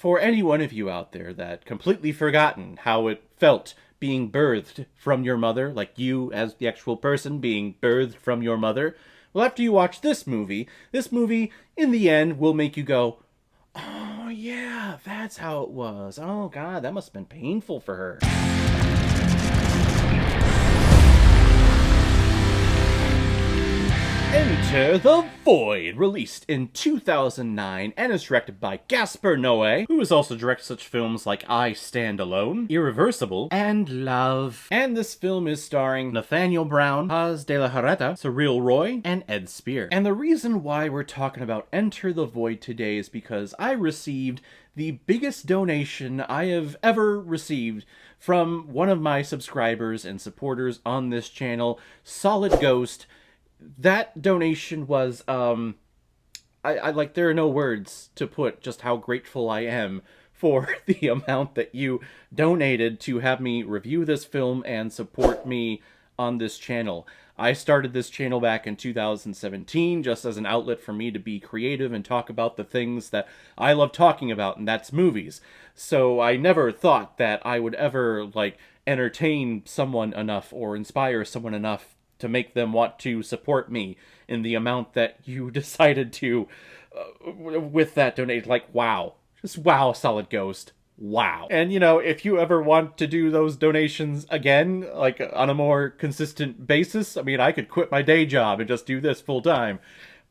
For any one of you out there that completely forgotten how it felt being birthed from your mother, like you as the actual person being birthed from your mother, well, after you watch this movie, in the end, will make you go, oh yeah, that's how it was. Oh god, that must have been painful for her. Enter the Void, released in 2009 and is directed by Gaspar Noe, who has also directed such films like I Stand Alone, Irreversible, and Love. And this film is starring Nathaniel Brown, Paz de la Hareta, Cyril Roy, and Ed Spear. And the reason why we're talking about Enter the Void today is because I received the biggest donation I have ever received from one of my subscribers and supporters on this channel, Solid Ghost. That donation was, there are no words to put just how grateful I am for the amount that you donated to have me review this film and support me on this channel. I started this channel back in 2017 just as an outlet for me to be creative and talk about the things that I love talking about, and that's movies. So I never thought that I would ever, entertain someone enough or inspire someone enough to make them want to support me in the amount that you decided to with that donation. Wow. Just wow, Solid Ghost. Wow. And, if you ever want to do those donations again, on a more consistent basis, I could quit my day job and just do this full time.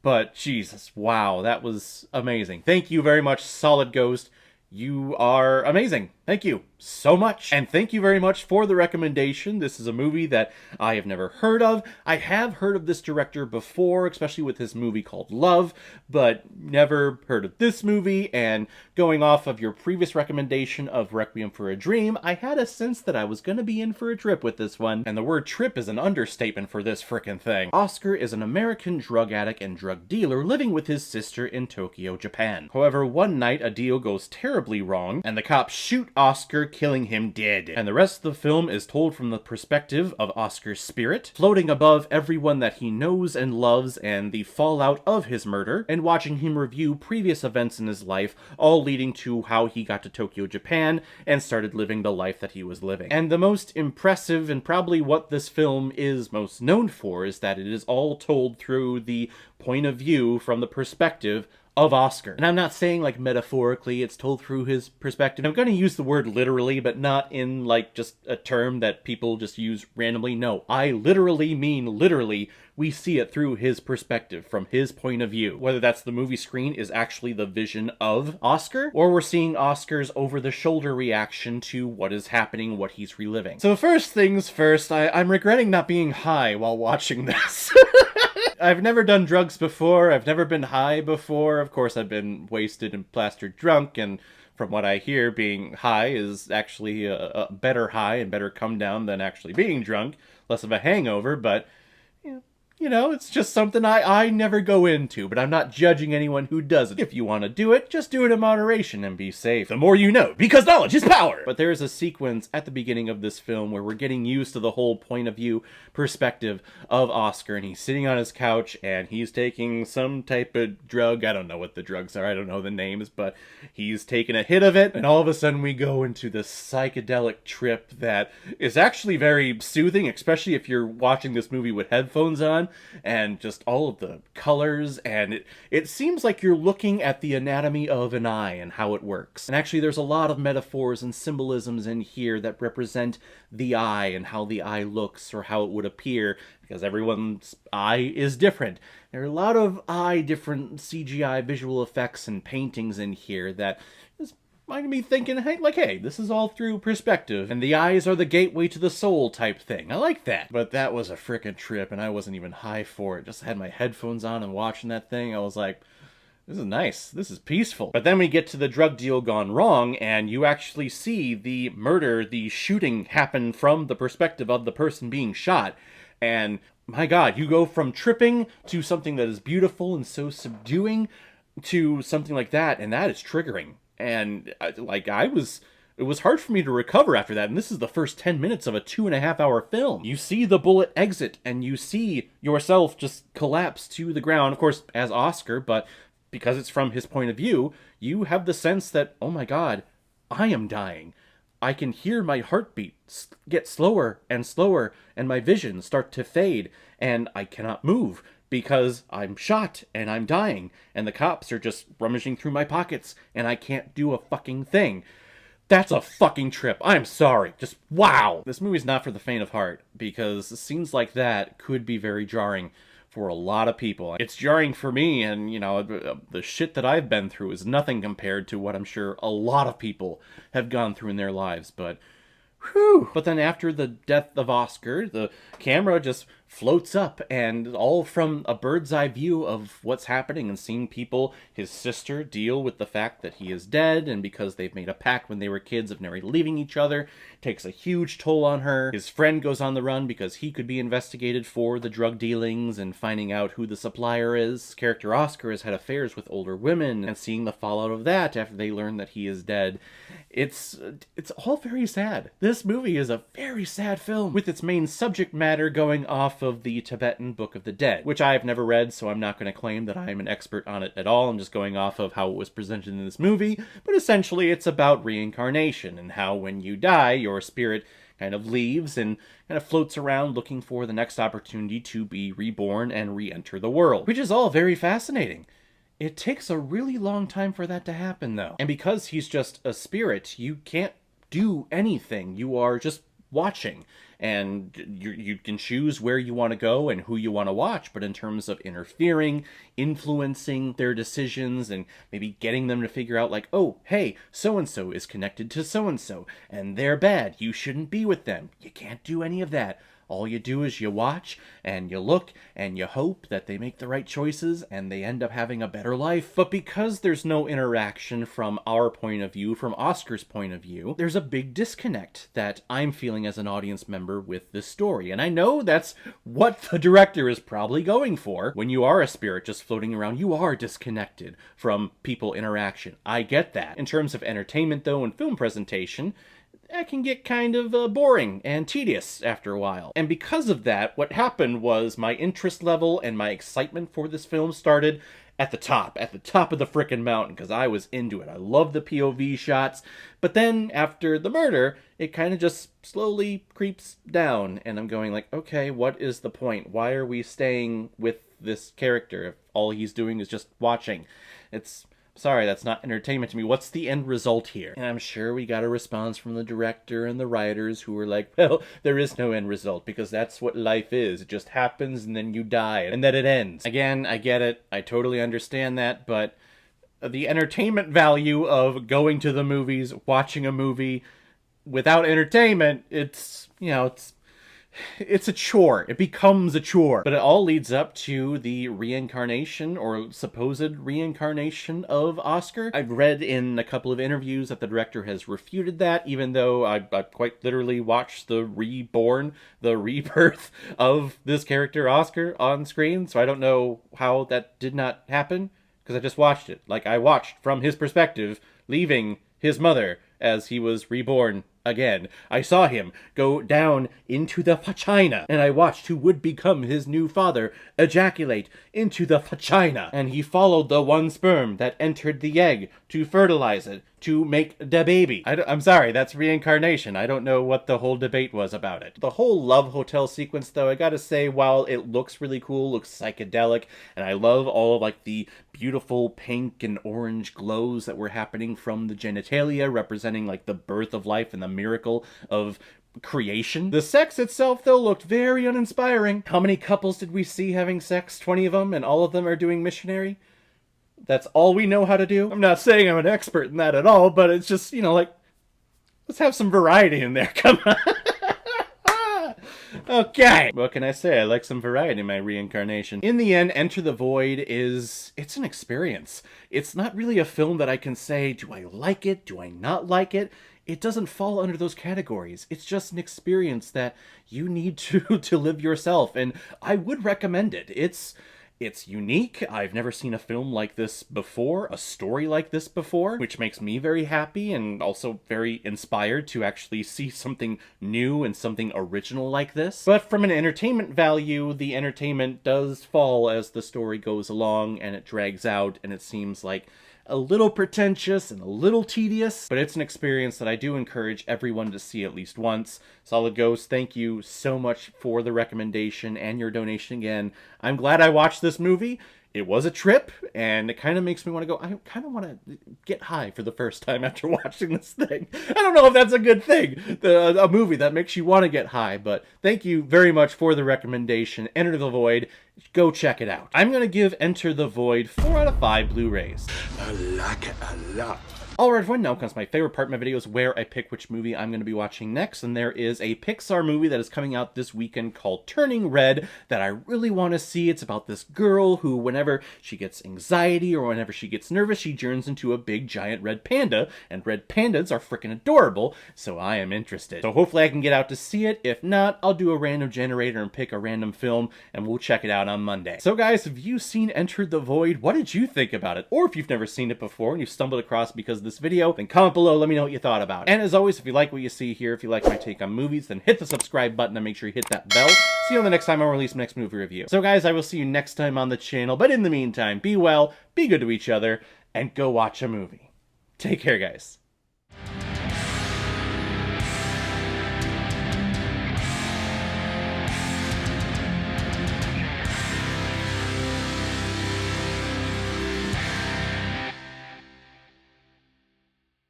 But, Jesus, wow, that was amazing. Thank you very much, Solid Ghost. You are amazing. Thank you so much. And thank you very much for the recommendation. This is a movie that I have never heard of. I have heard of this director before, especially with his movie called Love, but never heard of this movie. And going off of your previous recommendation of Requiem for a Dream, I had a sense that I was going to be in for a trip with this one. And the word trip is an understatement for this frickin' thing. Oscar is an American drug addict and drug dealer living with his sister in Tokyo, Japan. However, one night a deal goes terribly wrong, and the cops shoot Oscar, killing him dead. And the rest of the film is told from the perspective of Oscar's spirit, floating above everyone that he knows and loves and the fallout of his murder, and watching him review previous events in his life, all leading to how he got to Tokyo, Japan, and started living the life that he was living. And the most impressive, and probably what this film is most known for, is that it is all told through the point of view from the perspective of Oscar. And I'm not saying metaphorically it's told through his perspective. I'm going to use the word literally, but not in just a term that people just use randomly. No, I literally mean literally. We see it through his perspective, from his point of view. Whether that's the movie screen is actually the vision of Oscar, or we're seeing Oscar's over-the-shoulder reaction to what is happening, what he's reliving. So first things first, I'm regretting not being high while watching this. I've never done drugs before, I've never been high before. Of course, I've been wasted and plastered drunk, and from what I hear, being high is actually a better high and better come down than actually being drunk. Less of a hangover, but it's just something I never go into, but I'm not judging anyone who does it. If you want to do it, just do it in moderation and be safe. The more you know, because knowledge is power! But there is a sequence at the beginning of this film where we're getting used to the whole point of view perspective of Oscar, and he's sitting on his couch, and he's taking some type of drug. I don't know what the drugs are, I don't know the names, but he's taking a hit of it, and all of a sudden we go into this psychedelic trip that is actually very soothing, especially if you're watching this movie with headphones on, and just all of the colors, and it seems like you're looking at the anatomy of an eye and how it works. And actually there's a lot of metaphors and symbolisms in here that represent the eye and how the eye looks or how it would appear, because everyone's eye is different. There are a lot of different CGI visual effects and paintings in here that is might be thinking, hey, this is all through perspective, and the eyes are the gateway to the soul type thing. I like that. But that was a frickin' trip, and I wasn't even high for it. Just had my headphones on and watching that thing. I was like, this is nice. This is peaceful. But then we get to the drug deal gone wrong, and you actually see the murder, the shooting happen from the perspective of the person being shot. And my God, you go from tripping to something that is beautiful and so subduing to something like that, and that is triggering. And it was hard for me to recover after that, and this is the first 10 minutes of a 2.5-hour film. You see the bullet exit, and you see yourself just collapse to the ground, of course, as Oscar, but because it's from his point of view, you have the sense that, oh my god, I am dying. I can hear my heartbeat get slower and slower, and my vision start to fade, and I cannot move because I'm shot and I'm dying, and the cops are just rummaging through my pockets, and I can't do a fucking thing. That's a fucking trip. I'm sorry. Just wow. This movie's not for the faint of heart, because scenes like that could be very jarring for a lot of people. It's jarring for me, and, you know, the shit that I've been through is nothing compared to what I'm sure a lot of people have gone through in their lives, but whew. But then after the death of Oscar, the camera just floats up, and all from a bird's eye view of what's happening and seeing people, his sister, deal with the fact that he is dead, and because they've made a pact when they were kids of never leaving each other, takes a huge toll on her. His friend goes on the run because he could be investigated for the drug dealings and finding out who the supplier is. His character Oscar has had affairs with older women, and seeing the fallout of that after they learn that he is dead. It's all very sad. This movie is a very sad film, with its main subject matter going off of the Tibetan Book of the Dead, which I've never read, so I'm not going to claim that I'm an expert on it at all. I'm just going off of how it was presented in this movie, but essentially it's about reincarnation, and how when you die, your spirit kind of leaves and kind of floats around looking for the next opportunity to be reborn and re-enter the world, which is all very fascinating. It takes a really long time for that to happen, though. And because he's just a spirit, you can't do anything. You are just watching. And you can choose where you want to go and who you want to watch, but in terms of interfering, influencing their decisions, and maybe getting them to figure out, like, oh, hey, so-and-so is connected to so-and-so, and they're bad, you shouldn't be with them. You can't do any of that. All you do is you watch, and you look, and you hope that they make the right choices, and they end up having a better life. But because there's no interaction from our point of view, from Oscar's point of view, there's a big disconnect that I'm feeling as an audience member with this story. And I know that's what the director is probably going for. When you are a spirit just floating around, you are disconnected from people interaction. I get that. In terms of entertainment, though, and film presentation, that can get kind of boring and tedious after a while. And because of that, what happened was my interest level and my excitement for this film started at the top of the frickin' mountain, because I was into it. I love the POV shots, but then after the murder, it kind of just slowly creeps down, and I'm going like, okay, what is the point? Why are we staying with this character if all he's doing is just watching? Sorry, that's not entertainment to me. What's the end result here? And I'm sure we got a response from the director and the writers who were like, well, there is no end result because that's what life is. It just happens and then you die and then it ends. Again, I get it. I totally understand that, but the entertainment value of going to the movies, watching a movie without entertainment, it's a chore. It becomes a chore. But it all leads up to the reincarnation, or supposed reincarnation, of Oscar. I've read in a couple of interviews that the director has refuted that, even though I quite literally watched the rebirth of this character, Oscar, on screen, so I don't know how that did not happen, because I just watched it. Like, I watched from his perspective, leaving his mother as he was reborn again. I saw him go down into the vagina, and I watched who would become his new father ejaculate into the vagina, and he followed the one sperm that entered the egg to fertilize it, to make the baby. I'm sorry, that's reincarnation. I don't know what the whole debate was about it. The whole love hotel sequence, though, I gotta say, while it looks really cool, looks psychedelic, and I love all of, like, the beautiful pink and orange glows that were happening from the genitalia, representing, like, the birth of life and the miracle of creation. The sex itself, though, looked very uninspiring. How many couples did we see having sex? 20 of them, and all of them are doing missionary? That's all we know how to do? I'm not saying I'm an expert in that at all, but it's just, like, let's have some variety in there. Come on. Okay. What can I say? I like some variety in my reincarnation. In the end, Enter the Void it's an experience. It's not really a film that I can say, do I like it? Do I not like it? It doesn't fall under those categories. It's just an experience that you need to live yourself, and I would recommend it. It's unique. I've never seen a film like this before, a story like this before, which makes me very happy and also very inspired to actually see something new and something original like this. But from an entertainment value, the entertainment does fall as the story goes along and it drags out, and it seems like a little pretentious and a little tedious, but it's an experience that I do encourage everyone to see at least once. Solid Ghost, thank you so much for the recommendation and your donation again. I'm glad I watched this movie. It was a trip, and it kind of makes me want to go, I kind of want to get high for the first time after watching this thing. I don't know if that's a good thing, a movie that makes you want to get high, but thank you very much for the recommendation. Enter the Void. Go check it out. I'm going to give Enter the Void 4 out of 5 Blu-rays. I like it a lot. Alright everyone, now comes my favorite part of my videos where I pick which movie I'm going to be watching next, and there is a Pixar movie that is coming out this weekend called Turning Red that I really want to see. It's about this girl who, whenever she gets anxiety or whenever she gets nervous, she turns into a big giant red panda, and red pandas are freaking adorable, so I am interested. So hopefully I can get out to see it. If not, I'll do a random generator and pick a random film, and we'll check it out on Monday. So guys, have you seen Enter the Void? What did you think about it? Or if you've never seen it before and you stumbled across because of this video, then comment below, let me know what you thought about it. And as always, if you like what you see here, if you like my take on movies, then hit the subscribe button and make sure you hit that bell. See you on the next time I release my next movie review. So guys, I will see you next time on the channel, but in the meantime, be well, be good to each other, and go watch a movie. Take care, guys.